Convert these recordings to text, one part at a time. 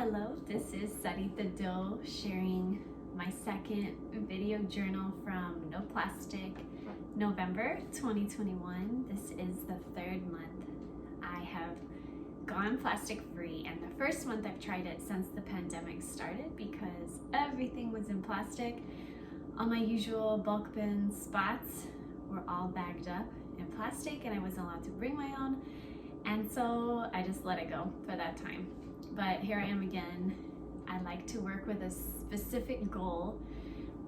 Hello, this is Sarita Doe sharing my second video journal from No Plastic, November 2021. This is the third month I have gone plastic free, and the first month I've tried it since the pandemic started because everything was in plastic. All my usual bulk bin spots were all bagged up in plastic and I wasn't allowed to bring my own, and so I just let it go for that time. But here I am again. I like to work with a specific goal,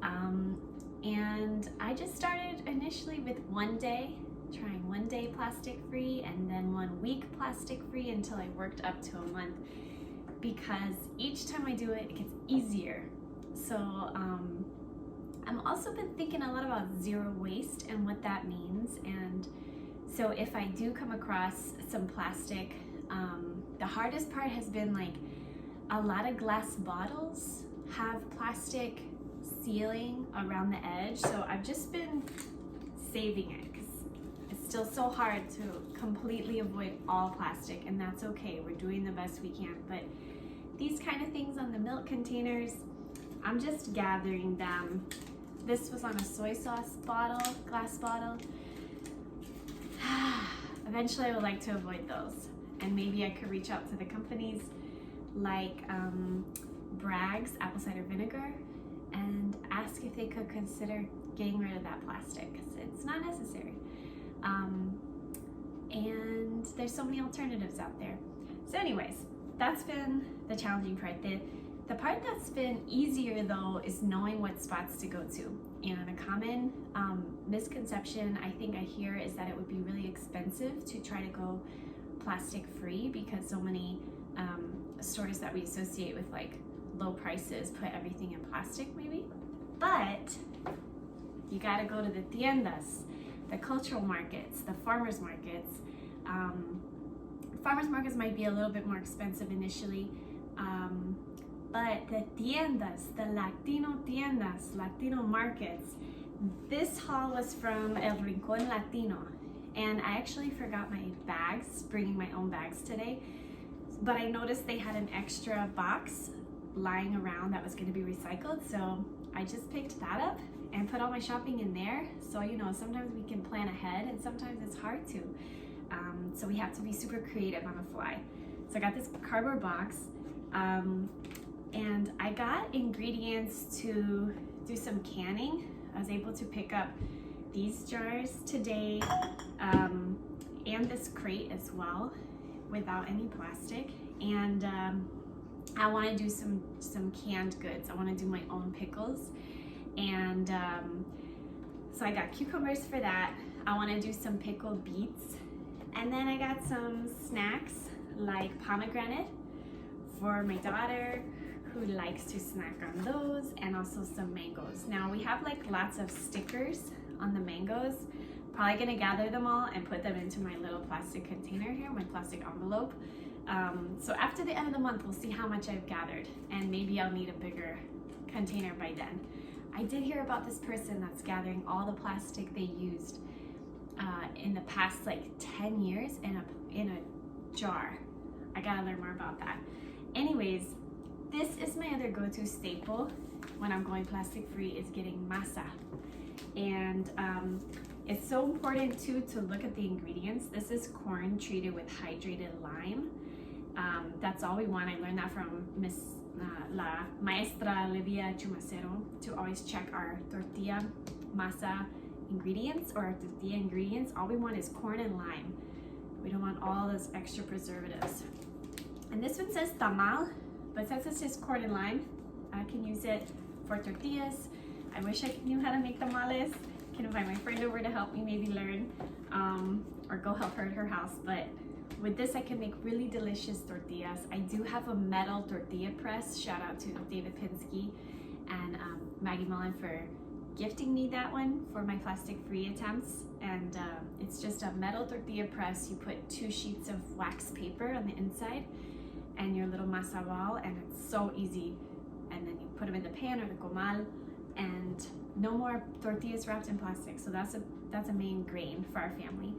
and I just started initially with trying 1 day plastic free, and then 1 week plastic free until I worked up to a month, because each time I do it, it gets easier. So I'm also been thinking a lot about zero waste and what that means, and so if I do come across some plastic, the hardest part has been like a lot of glass bottles have plastic sealing around the edge, so I've just been saving it because it's still so hard to completely avoid all plastic, and that's okay. We're doing the best we can, but these kind of things on the milk containers, I'm just gathering them. This was on a soy sauce bottle, glass bottle. Eventually I would like to avoid those, and maybe I could reach out to the companies like Bragg's apple cider vinegar and ask if they could consider getting rid of that plastic because it's not necessary. And there's so many alternatives out there. So anyways, that's been the challenging part. The part that's been easier though is knowing what spots to go to. And a common misconception I think I hear is that it would be really expensive to try to go plastic free because so many stores that we associate with like low prices put everything in plastic maybe. But you gotta go to the tiendas, the cultural markets, the farmers markets. Farmers markets might be a little bit more expensive initially, but the tiendas, the Latino tiendas, Latino markets. This haul was from El Rincón Latino, and I actually forgot my bags, bringing my own bags today, but I noticed they had an extra box lying around that was going to be recycled, so I just picked that up and put all my shopping in there. So you know, sometimes we can plan ahead and sometimes it's hard to, so we have to be super creative on the fly. So I got this cardboard box, and I got ingredients to do some canning. I was able to pick up these jars today, and this crate as well without any plastic, and I want to do some canned goods. I want to do my own pickles, and so I got cucumbers for that. I want to do some pickled beets, and then I got some snacks like pomegranate for my daughter who likes to snack on those, and also some mangoes. Now we have like lots of stickers on the mangoes. Probably gonna gather them all and put them into my little plastic container here, my plastic envelope. So after the end of the month, we'll see how much I've gathered, and maybe I'll need a bigger container by then. I did hear about this person that's gathering all the plastic they used in the past like 10 years in a jar. I gotta learn more about that. Anyways, this is my other go-to staple when I'm going plastic free, is getting masa. And it's so important too to look at the ingredients. This is corn treated with hydrated lime. That's all we want. I learned that from La Maestra Livia Chumacero, to always check our tortilla masa ingredients or our tortilla ingredients. All we want is corn and lime. We don't want all those extra preservatives. And this one says tamal, but since it says corn and lime, I can use it for tortillas. I wish I knew how to make tamales. I can invite my friend over to help me maybe learn, or go help her at her house. But with this, I can make really delicious tortillas. I do have a metal tortilla press. Shout out to David Pinsky and Maggie Mullen for gifting me that one for my plastic-free attempts. And it's just a metal tortilla press. You put 2 sheets of wax paper on the inside and your little masa ball, and it's so easy. And then you put them in the pan or the comal, and no more tortillas wrapped in plastic. So that's a main grain for our family.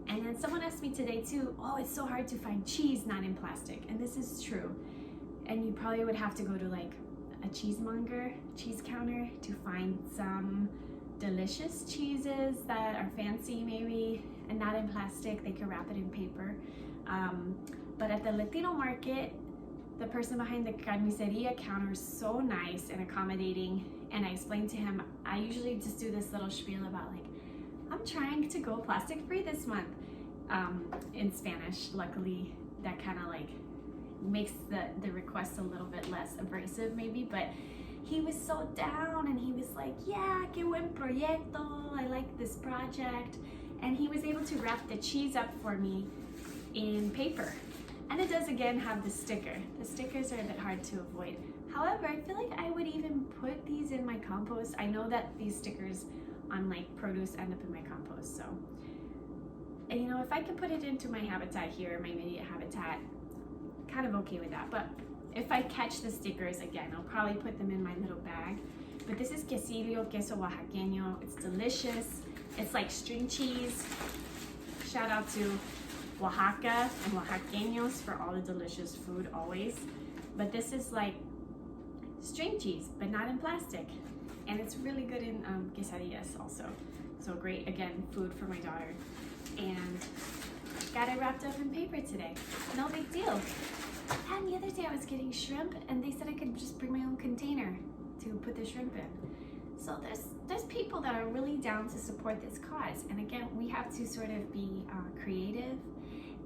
And then someone asked me today too, oh, it's so hard to find cheese not in plastic. And this is true. and you probably would have to go to like a cheesemonger, cheese counter, to find some delicious cheeses that are fancy maybe and not in plastic. They could wrap it in paper. But at the Latino market, the person behind the carniceria counter is so nice and accommodating, and I explained to him, I usually just do this little spiel about like, I'm trying to go plastic free this month, in Spanish. Luckily that kind of like makes the request a little bit less abrasive maybe, but he was so down and he was like, yeah, qué buen proyecto, I like this project. And he was able to wrap the cheese up for me in paper. And it does again have the sticker. The stickers are a bit hard to avoid. However, I feel like I would even put these in my compost. I know that these stickers on like produce end up in my compost, so. And you know, if I can put it into my habitat here, my immediate habitat, kind of okay with that. But if I catch the stickers again, I'll probably put them in my little bag. But this is quesillo, queso oaxaqueño. It's delicious. It's like string cheese. Shout out to Oaxaca and Oaxaqueños for all the delicious food always. But this is like string cheese, but not in plastic. And it's really good in quesadillas also. So great, again, food for my daughter. And got it wrapped up in paper today. No big deal. And the other day I was getting shrimp and they said I could just bring my own container to put the shrimp in. So there's people that are really down to support this cause. And again, we have to sort of be creative.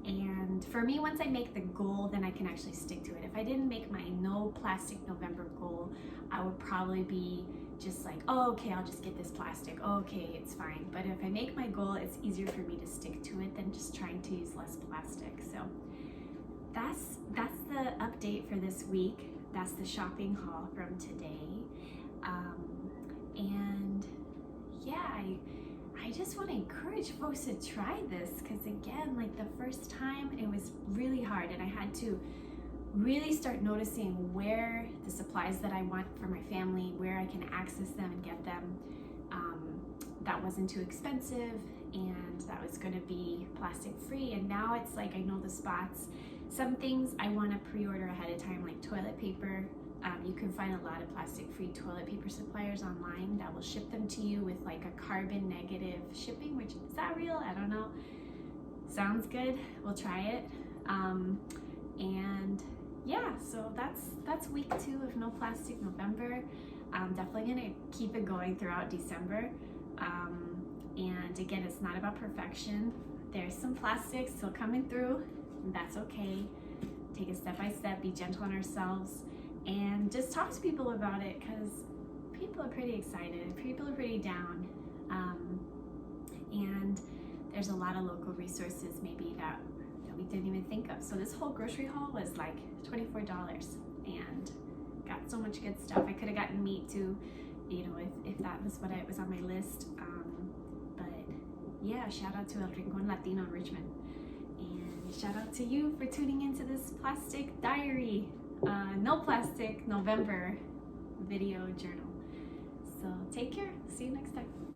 And for me, once I make the goal, then I can actually stick to it. If I didn't make my no plastic November goal, I would probably be just like, oh, okay, I'll just get this plastic. Oh, okay, it's fine. But if I make my goal, it's easier for me to stick to it than just trying to use less plastic. So that's the update for this week. That's the shopping haul from today. And yeah, I just want to encourage folks to try this, because again, like the first time it was really hard and I had to really start noticing where the supplies that I want for my family, where I can access them and get them, that wasn't too expensive and that was going to be plastic free. And now it's like I know the spots. Some things I want to pre-order ahead of time, like toilet paper. You can find a lot of plastic-free toilet paper suppliers online that will ship them to you with like a carbon negative shipping, which is that real? I don't know. Sounds good. We'll try it. And yeah, so that's week 2 of No Plastic November. I'm definitely gonna keep it going throughout December. And again, it's not about perfection. There's some plastic still coming through, and that's okay. Take it step by step, be gentle on ourselves, and just talk to people about it, because people are pretty excited, people are pretty down, and there's a lot of local resources maybe that we didn't even think of. So this whole grocery haul was like $24 and got so much good stuff. I could have gotten meat too, you know, if that was what was on my list. But yeah, shout out to El Rincon Latino in Richmond, and shout out to you for tuning into this plastic diary, no plastic November video journal. So take care, see you next time.